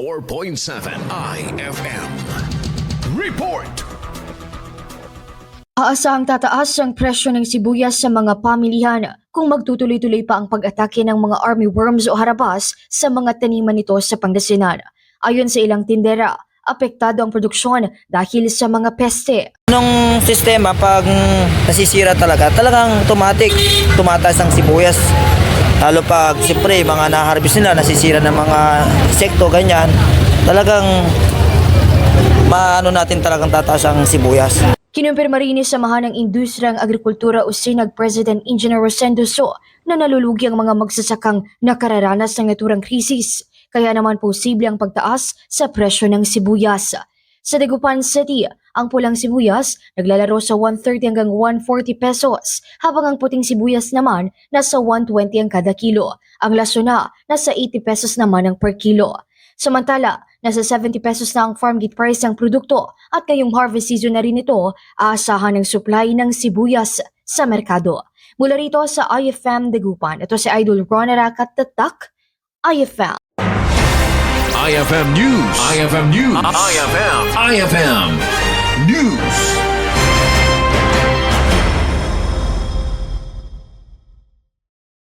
4.7 IFM. Report! Aasahang tataas ang presyo ng sibuyas sa mga pamilihan kung magtutuloy-tuloy pa ang pag-atake ng mga army worms o harabas sa mga taniman nito sa Pangasinan. Ayon sa ilang tindera, apektado ang produksyon dahil sa mga peste. Nung sistema, pag nasisira talagang tumataas ang sibuyas. Lalo pag siyempre mga na-harvest nila, nasisira ng mga insekto, ganyan. Talagang natin talagang tataas ang sibuyas. Kinumpirma rin ni Samahan ng Industriyang Agrikultura o SINAG President Engineer Rosendo So na nalulugi ang mga magsasakang nakararanas ng naturang krisis. Kaya naman posible ang pagtaas sa presyo ng sibuyas. Sa Dagupan City, ang pulang sibuyas naglalaro sa 130 hanggang 140 pesos, habang ang puting sibuyas naman nasa 120 ang kada kilo. Ang lasuna nasa 80 pesos naman ang per kilo. Samantala, nasa 70 pesos na ang farm gate price ng produkto at ngayong harvest season na rin ito, aasahan ng supply ng sibuyas sa merkado. Mula rito sa IFM Dagupan, ito si Idol Ron Aracat Tatak, IFM. IFM News. IFM News. IFM. IFM News.